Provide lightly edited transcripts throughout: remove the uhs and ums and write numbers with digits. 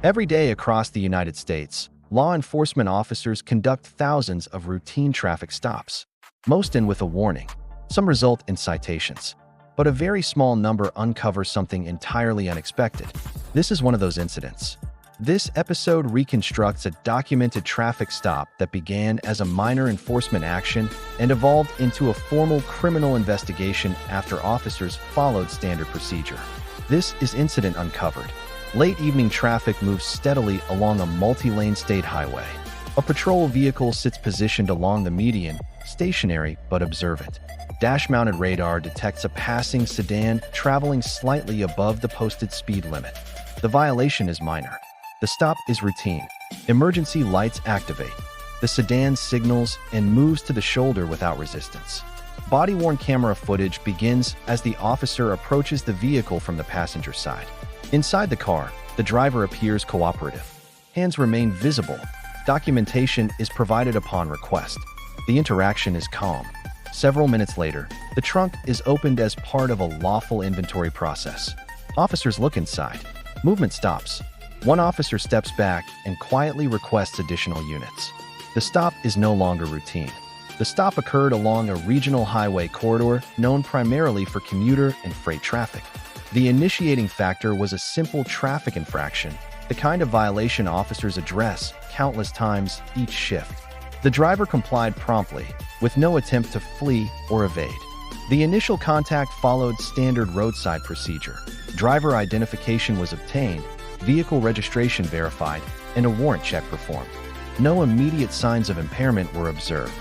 Every day across the United States, law enforcement officers conduct thousands of routine traffic stops, most end with a warning. Some result in citations, but a very small number uncover something entirely unexpected. This is one of those incidents. This episode reconstructs a documented traffic stop that began as a minor enforcement action and evolved into a formal criminal investigation after officers followed standard procedure. This is Incident Uncovered. Late evening traffic moves steadily along a multi-lane state highway. A patrol vehicle sits positioned along the median, stationary but observant. Dash-mounted radar detects a passing sedan traveling slightly above the posted speed limit. The violation is minor. The stop is routine. Emergency lights activate. The sedan signals and moves to the shoulder without resistance. Body-worn camera footage begins as the officer approaches the vehicle from the passenger side. Inside the car, the driver appears cooperative. Hands remain visible. Documentation is provided upon request. The interaction is calm. Several minutes later, the trunk is opened as part of a lawful inventory process. Officers look inside. Movement stops. One officer steps back and quietly requests additional units. The stop is no longer routine. The stop occurred along a regional highway corridor known primarily for commuter and freight traffic. The initiating factor was a simple traffic infraction, the kind of violation officers address countless times each shift. The driver complied promptly, with no attempt to flee or evade. The initial contact followed standard roadside procedure. Driver identification was obtained, vehicle registration verified, and a warrant check performed. No immediate signs of impairment were observed.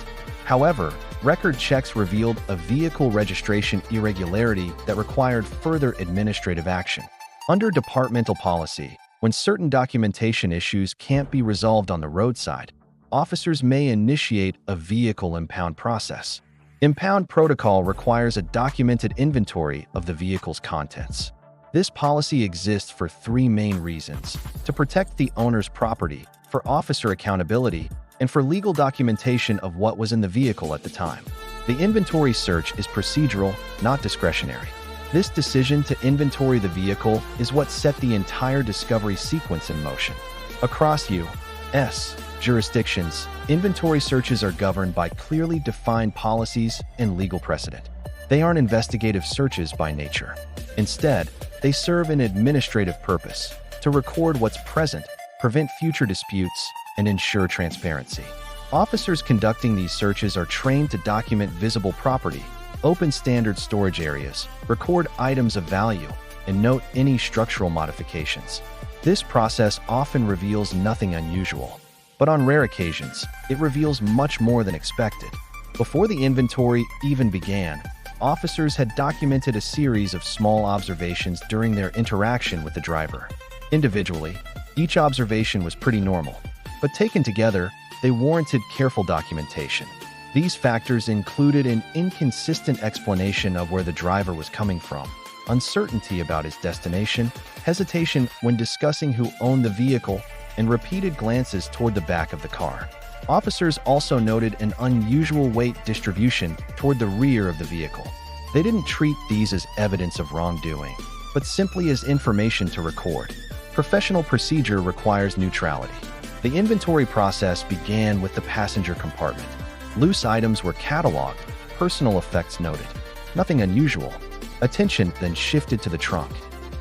However, record checks revealed a vehicle registration irregularity that required further administrative action. Under departmental policy, when certain documentation issues can't be resolved on the roadside, officers may initiate a vehicle impound process. Impound protocol requires a documented inventory of the vehicle's contents. This policy exists for three main reasons: to protect the owner's property, for officer accountability, and for legal documentation of what was in the vehicle at the time. The inventory search is procedural, not discretionary. This decision to inventory the vehicle is what set the entire discovery sequence in motion. Across U.S. jurisdictions, inventory searches are governed by clearly defined policies and legal precedent. They aren't investigative searches by nature. Instead, they serve an administrative purpose: to record what's present, prevent future disputes, and ensure transparency. Officers conducting these searches are trained to document visible property, open standard storage areas, record items of value, and note any structural modifications. This process often reveals nothing unusual, but on rare occasions, it reveals much more than expected. Before the inventory even began, officers had documented a series of small observations during their interaction with the driver. Individually, each observation was pretty normal, but taken together, they warranted careful documentation. These factors included an inconsistent explanation of where the driver was coming from, uncertainty about his destination, hesitation when discussing who owned the vehicle, and repeated glances toward the back of the car. Officers also noted an unusual weight distribution toward the rear of the vehicle. They didn't treat these as evidence of wrongdoing, but simply as information to record. Professional procedure requires neutrality. The inventory process began with the passenger compartment. Loose items were cataloged, personal effects noted. Nothing unusual. Attention then shifted to the trunk.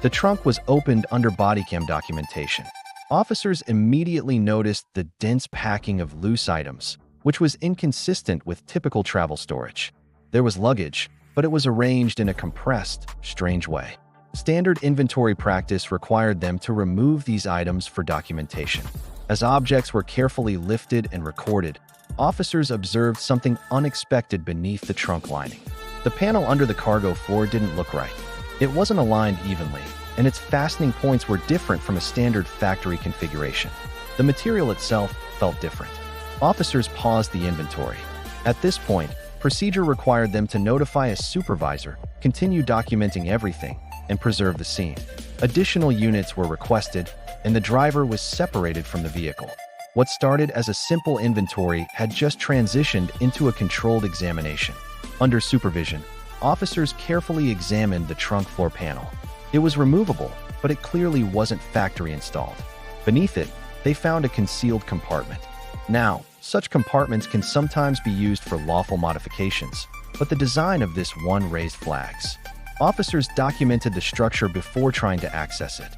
The trunk was opened under bodycam documentation. Officers immediately noticed the dense packing of loose items, which was inconsistent with typical travel storage. There was luggage, but it was arranged in a compressed, strange way. Standard inventory practice required them to remove these items for documentation. As objects were carefully lifted and recorded, officers observed something unexpected beneath the trunk lining. The panel under the cargo floor didn't look right. It wasn't aligned evenly, and its fastening points were different from a standard factory configuration. The material itself felt different. Officers paused the inventory. At this point, procedure required them to notify a supervisor, continue documenting everything, and preserve the scene. Additional units were requested, and the driver was separated from the vehicle. What started as a simple inventory had just transitioned into a controlled examination. Under supervision, officers carefully examined the trunk floor panel. It was removable, but it clearly wasn't factory installed. Beneath it, they found a concealed compartment. Now, such compartments can sometimes be used for lawful modifications, but the design of this one raised flags. Officers documented the structure before trying to access it.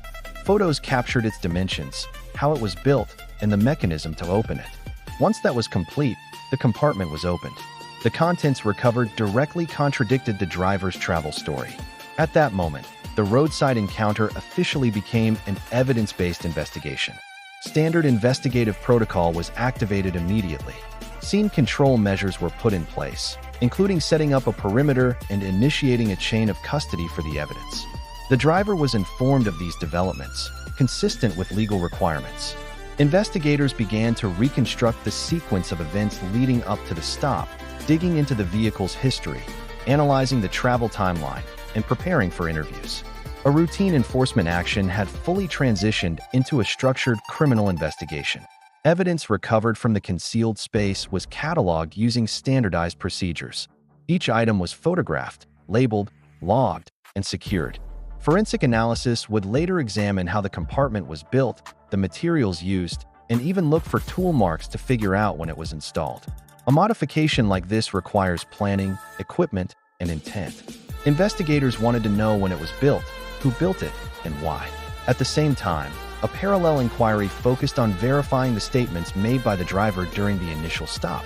Photos captured its dimensions, how it was built, and the mechanism to open it. Once that was complete, the compartment was opened. The contents recovered directly contradicted the driver's travel story. At that moment, the roadside encounter officially became an evidence-based investigation. Standard investigative protocol was activated immediately. Scene control measures were put in place, including setting up a perimeter and initiating a chain of custody for the evidence. The driver was informed of these developments, consistent with legal requirements. Investigators began to reconstruct the sequence of events leading up to the stop, digging into the vehicle's history, analyzing the travel timeline, and preparing for interviews. A routine enforcement action had fully transitioned into a structured criminal investigation. Evidence recovered from the concealed space was cataloged using standardized procedures. Each item was photographed, labeled, logged, and secured. Forensic analysis would later examine how the compartment was built, the materials used, and even look for tool marks to figure out when it was installed. A modification like this requires planning, equipment, and intent. Investigators wanted to know when it was built, who built it, and why. At the same time, a parallel inquiry focused on verifying the statements made by the driver during the initial stop.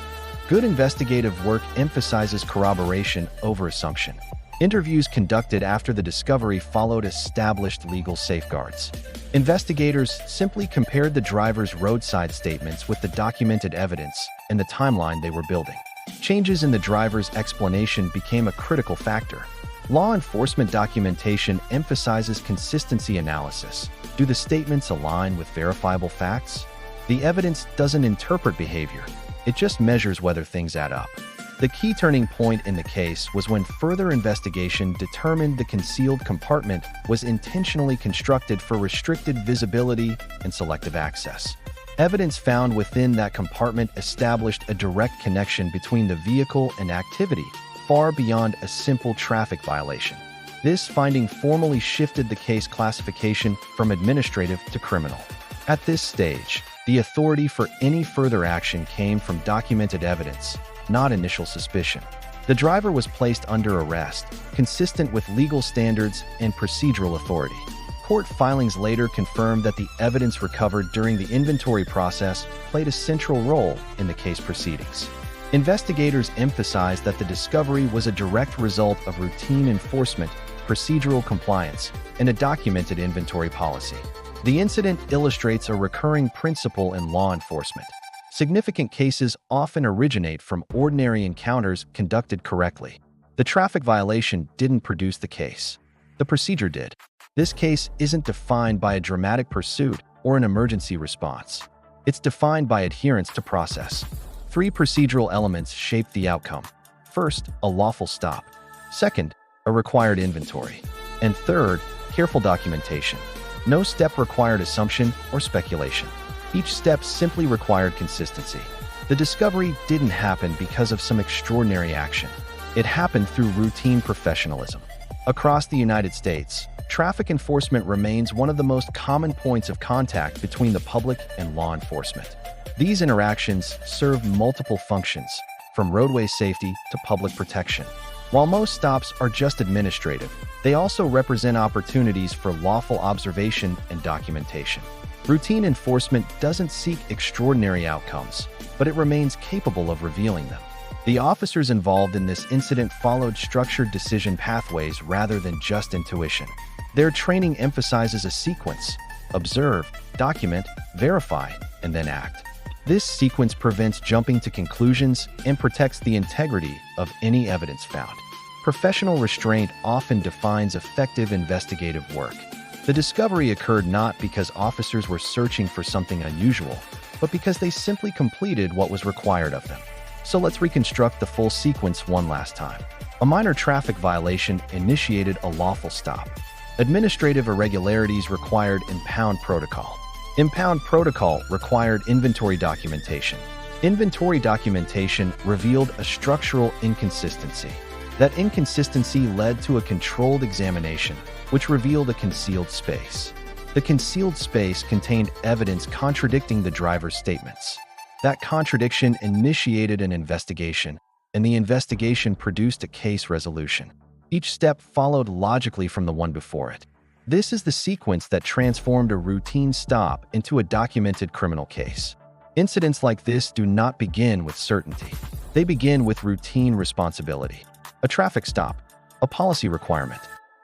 Good investigative work emphasizes corroboration over assumption. Interviews conducted after the discovery followed established legal safeguards. Investigators simply compared the driver's roadside statements with the documented evidence and the timeline they were building. Changes in the driver's explanation became a critical factor. Law enforcement documentation emphasizes consistency analysis. Do the statements align with verifiable facts? The evidence doesn't interpret behavior. It just measures whether things add up. The key turning point in the case was when further investigation determined the concealed compartment was intentionally constructed for restricted visibility and selective access. Evidence found within that compartment established a direct connection between the vehicle and activity, far beyond a simple traffic violation. This finding formally shifted the case classification from administrative to criminal. At this stage, the authority for any further action came from documented evidence, not initial suspicion. The driver was placed under arrest, consistent with legal standards and procedural authority. Court filings later confirmed that the evidence recovered during the inventory process played a central role in the case proceedings. Investigators emphasized that the discovery was a direct result of routine enforcement, procedural compliance, and a documented inventory policy. The incident illustrates a recurring principle in law enforcement. Significant cases often originate from ordinary encounters conducted correctly. The traffic violation didn't produce the case. The procedure did. This case isn't defined by a dramatic pursuit or an emergency response. It's defined by adherence to process. 3 procedural elements shape the outcome. First, a lawful stop. Second, a required inventory. And third, careful documentation. No step required assumption or speculation. Each step simply required consistency. The discovery didn't happen because of some extraordinary action. It happened through routine professionalism. Across the United States, traffic enforcement remains one of the most common points of contact between the public and law enforcement. These interactions serve multiple functions, from roadway safety to public protection. While most stops are just administrative, they also represent opportunities for lawful observation and documentation. Routine enforcement doesn't seek extraordinary outcomes, but it remains capable of revealing them. The officers involved in this incident followed structured decision pathways rather than just intuition. Their training emphasizes a sequence: observe, document, verify, and then act. This sequence prevents jumping to conclusions and protects the integrity of any evidence found. Professional restraint often defines effective investigative work. The discovery occurred not because officers were searching for something unusual, but because they simply completed what was required of them. So let's reconstruct the full sequence one last time. A minor traffic violation initiated a lawful stop. Administrative irregularities required impound protocol. Impound protocol required inventory documentation. Inventory documentation revealed a structural inconsistency. That inconsistency led to a controlled examination, which revealed a concealed space. The concealed space contained evidence contradicting the driver's statements. That contradiction initiated an investigation, and the investigation produced a case resolution. Each step followed logically from the one before it. This is the sequence that transformed a routine stop into a documented criminal case. Incidents like this do not begin with certainty. They begin with routine responsibility. A traffic stop, a policy requirement,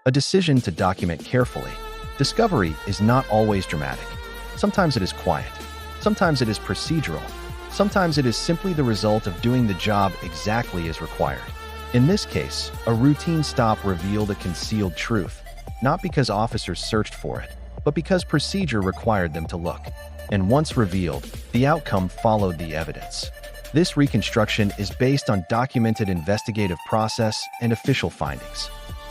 a decision to document carefully. Discovery is not always dramatic. Sometimes it is quiet. Sometimes it is procedural. Sometimes it is simply the result of doing the job exactly as required. In this case, a routine stop revealed a concealed truth, not because officers searched for it, but because procedure required them to look. And once revealed, the outcome followed the evidence. This reconstruction is based on documented investigative process and official findings.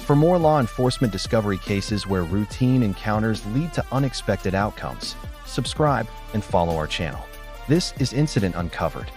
For more law enforcement discovery cases where routine encounters lead to unexpected outcomes, subscribe and follow our channel. This is Incident Uncovered.